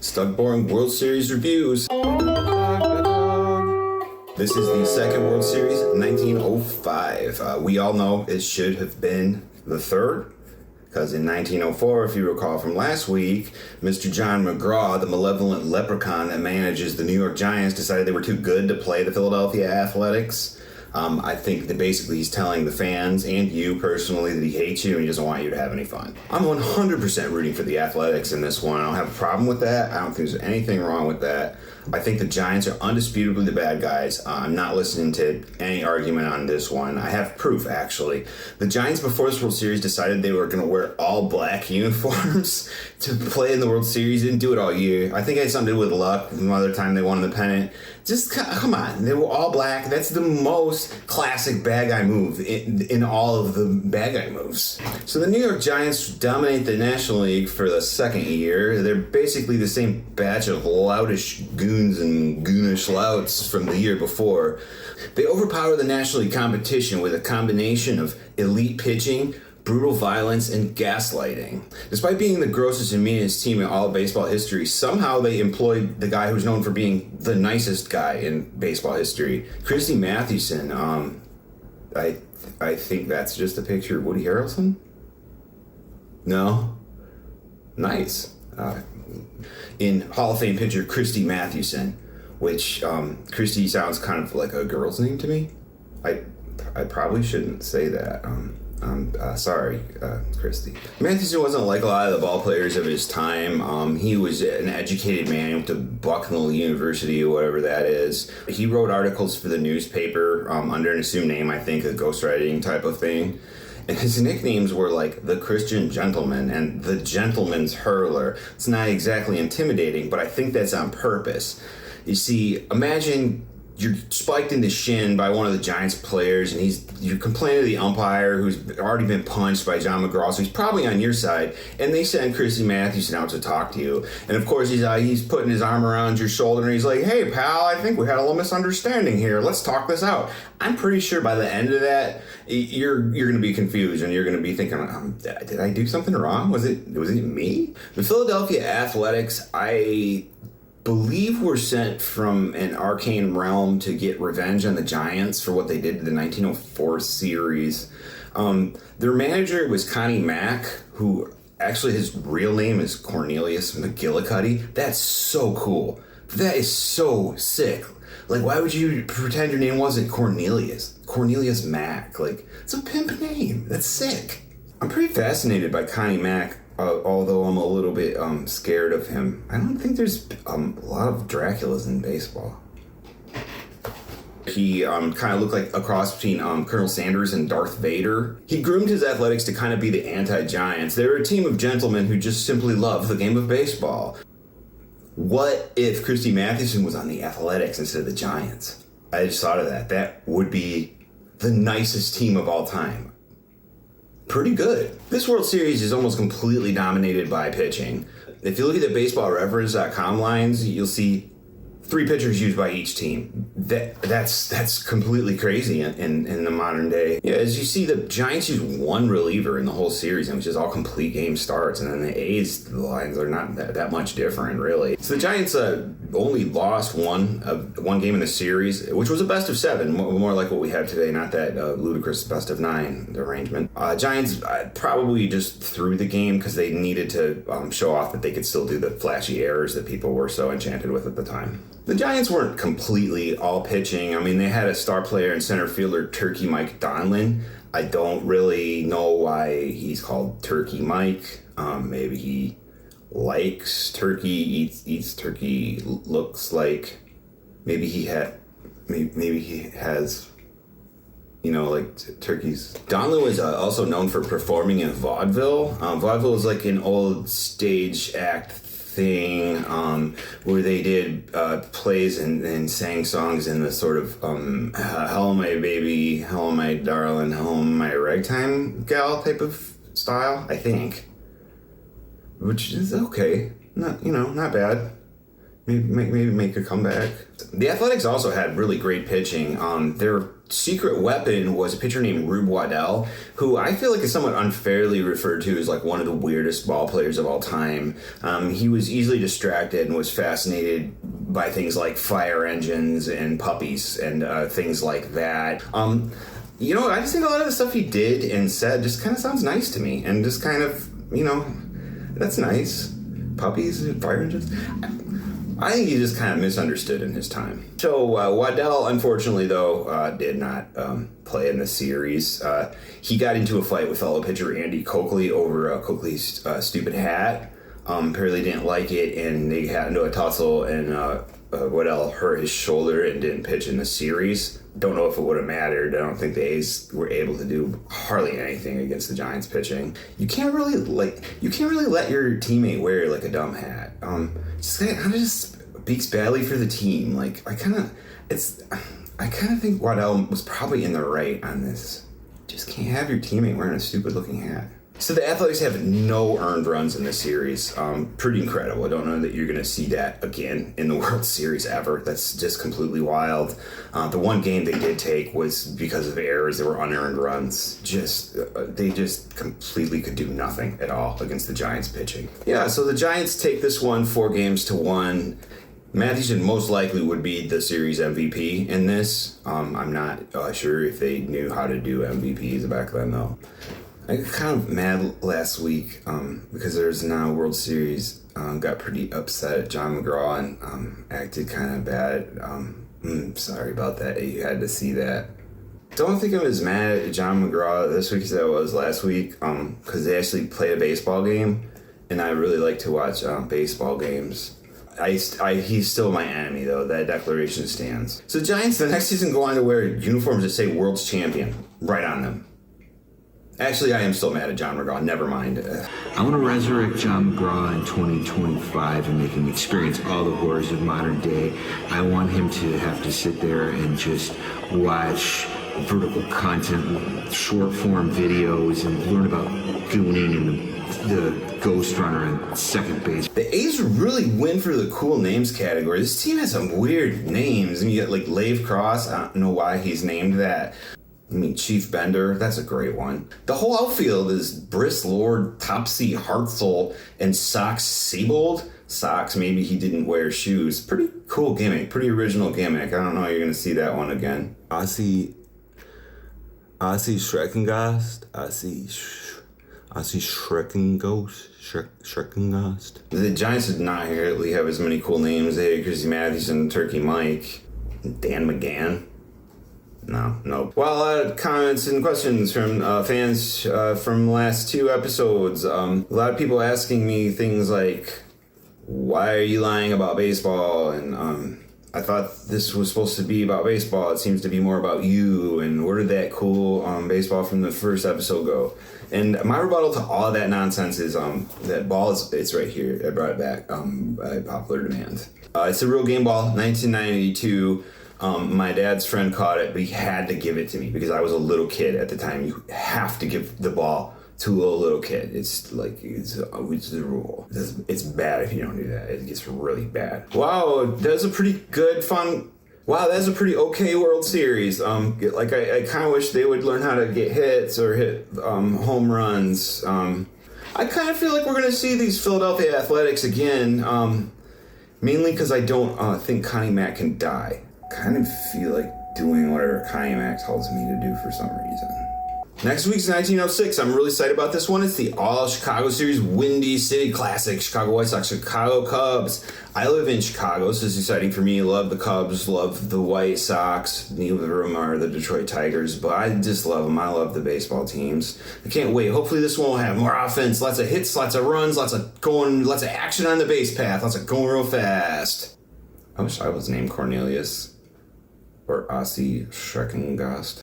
Stug Boring World Series reviews. This is the second World Series, 1905. We all know it should have been the third, because in 1904, if you recall from last week, Mr. John McGraw, the malevolent leprechaun that manages the New York Giants, decided they were too good to play the Philadelphia Athletics. I think that basically he's telling the fans and you personally that he hates you and he doesn't want you to have any fun. I'm 100% rooting for the Athletics in this one. I don't have a problem with that. I don't think there's anything wrong with that. I think the Giants are undisputably the bad guys. I'm not listening to any argument on this one. I have proof, actually. The Giants, before this World Series, decided they were going to wear all black uniforms to play in the World Series. They didn't do it all year. I think it had something to do with luck. Another time they won the pennant. Just come on. They were all black. That's the most classic bad guy move in all of the bad guy moves. So the New York Giants dominate the National League for the second year. They're basically the same batch of loutish goons and goonish louts from the year before. They overpower the National League competition with a combination of elite pitching, brutal violence, and gaslighting. Despite being the grossest and meanest team in all of baseball history, somehow they employed the guy who's known for being the nicest guy in baseball history, Christy Mathewson. I think that's just a picture of Woody Harrelson? No? Nice. In Hall of Fame pitcher Christy Mathewson, which Christy sounds kind of like a girl's name to me. I probably shouldn't say that. Sorry, Christy. Mathewson wasn't like a lot of the ball players of his time. He was an educated man. He went to Bucknell University or whatever that is. He wrote articles for the newspaper under an assumed name, I think, a ghostwriting type of thing. And his nicknames were like the Christian Gentleman and the Gentleman's Hurler. It's not exactly intimidating, but I think that's on purpose. You see, imagine you're spiked in the shin by one of the Giants players, and you're complaining to the umpire who's already been punched by John McGraw, so he's probably on your side, and they send Christy Mathewson out to talk to you. And of course, he's putting his arm around your shoulder, and he's like, "Hey, pal, I think we had a little misunderstanding here. Let's talk this out." I'm pretty sure by the end of that, you're going to be confused, and you're going to be thinking, did I do something wrong? Was it me? The Philadelphia Athletics, I believe were sent from an arcane realm to get revenge on the Giants for what they did to the 1904 series. Their manager was Connie Mack, who actually his real name is Cornelius McGillicuddy. That's so cool. That is so sick. Like, why would you pretend your name wasn't Cornelius? Cornelius Mack. Like, it's a pimp name. That's sick. I'm pretty fascinated by Connie Mack. Although I'm a little bit scared of him. I don't think there's a lot of Draculas in baseball. He kind of looked like a cross between Colonel Sanders and Darth Vader. He groomed his Athletics to kind of be the anti-Giants. They were a team of gentlemen who just simply loved the game of baseball. What if Christy Mathewson was on the Athletics instead of the Giants? I just thought of that. That would be the nicest team of all time. Pretty good. This World Series is almost completely dominated by pitching. If you look at the baseballreference.com lines, you'll see 3 pitchers used by each team. That's completely crazy in the modern day. Yeah, as you see, the Giants use 1 reliever in the whole series, which is all complete game starts, and then the A's lines are not that much different, really. So the Giants only lost one game in the series, which was a best of 7, more like what we have today, not that ludicrous best of 9 arrangement. Giants probably just threw the game because they needed to show off that they could still do the flashy errors that people were so enchanted with at the time. The Giants weren't completely all pitching. I mean, they had a star player and center fielder, Turkey Mike Donlin. I don't really know why he's called Turkey Mike. Maybe he likes turkey, eats turkey, looks like maybe he has, like turkeys. Donlin was also known for performing in vaudeville. Vaudeville is like an old stage act thing where they did plays and sang songs in the sort of hello my baby, hello my darling, hello my ragtime gal type of style, I think, which is okay, not bad. maybe make a comeback. The Athletics also had really great pitching. Their secret weapon was a pitcher named Rube Waddell, who I feel like is somewhat unfairly referred to as like one of the weirdest ball players of all time. He was easily distracted and was fascinated by things like fire engines and puppies and things like that. You know, I just think a lot of the stuff he did and said just kind of sounds nice to me, and just kind of, you know, that's nice. Puppies and fire engines. I think he just kind of misunderstood in his time. So Waddell, unfortunately, though, did not play in the series. He got into a fight with fellow pitcher Andy Coakley over Coakley's stupid hat. Apparently didn't like it, and they got into a tussle, and Waddell hurt his shoulder and didn't pitch in the series. Don't know if it would have mattered. I don't think the A's were able to do hardly anything against the Giants pitching. You can't really let your teammate wear like a dumb hat. Just kind of just speaks badly for the team. Like I kind of think Waddell was probably in the right on this. Just can't have your teammate wearing a stupid looking hat. So the Athletics have no earned runs in this series. Pretty incredible. I don't know that you're going to see that again in the World Series ever. That's just completely wild. The one game they did take was because of errors. There were unearned runs. They just completely could do nothing at all against the Giants pitching. Yeah, so the Giants take this one 4-1. Mathewson most likely would be the series MVP in this. I'm not sure if they knew how to do MVPs back then, though. I got kind of mad last week because there's now a World Series. Got pretty upset at John McGraw and acted kind of bad. Sorry about that. You had to see that. Don't think I'm as mad at John McGraw this week as I was last week because they actually played a baseball game, and I really like to watch baseball games. He's still my enemy, though. That declaration stands. So the Giants the next season go on to wear uniforms that say World's Champion right on them. Actually, I am still mad at John McGraw. Never mind. I want to resurrect John McGraw in 2025 and make him experience all the horrors of modern day. I want him to have to sit there and just watch vertical content, short form videos, and learn about gooning and the ghost runner and second base. The A's really win for the cool names category. This team has some weird names. I mean, you got like Lave Cross. I don't know why he's named that. I mean, Chief Bender, that's a great one. The whole outfield is Briss Lord, Topsy Hartzell, and Sox Siebold. Sox, maybe he didn't wear shoes. Pretty cool gimmick, pretty original gimmick. I don't know how you're going to see that one again. I see Schreckengast. I see Schreckengast. The Giants did not really have as many cool names. They had Christy Mathewson, Turkey Mike, Dan McGann. No. Well, comments and questions from fans from the last two episodes. A lot of people asking me things like, why are you lying about baseball? And I thought this was supposed to be about baseball. It seems to be more about you. And where did that cool baseball from the first episode go? And my rebuttal to all of that nonsense is that ball it's right here. I brought it back by popular demand. It's a real game ball, 1992. My dad's friend caught it, but he had to give it to me because I was a little kid at the time. You have to give the ball to a little kid. It's the rule. It's bad if you don't do that. It gets really bad. Wow, that's a pretty okay World Series. I kind of wish they would learn how to get hits or hit home runs. I kind of feel like we're going to see these Philadelphia Athletics again, mainly because I don't think Connie Mack can die. Kind of feel like doing whatever Connie Mack tells me to do for some reason. Next week's 1906. I'm really excited about this one. It's the All-Chicago Series Windy City Classic. Chicago White Sox, Chicago Cubs. I live in Chicago, so it's exciting for me. Love the Cubs, love the White Sox. Neither of them are the Detroit Tigers, but I just love them. I love the baseball teams. I can't wait. Hopefully this one will have more offense, lots of hits, lots of runs, lots of action on the base path, lots of going real fast. I wish I was named Cornelius or Ossie Schreckengast.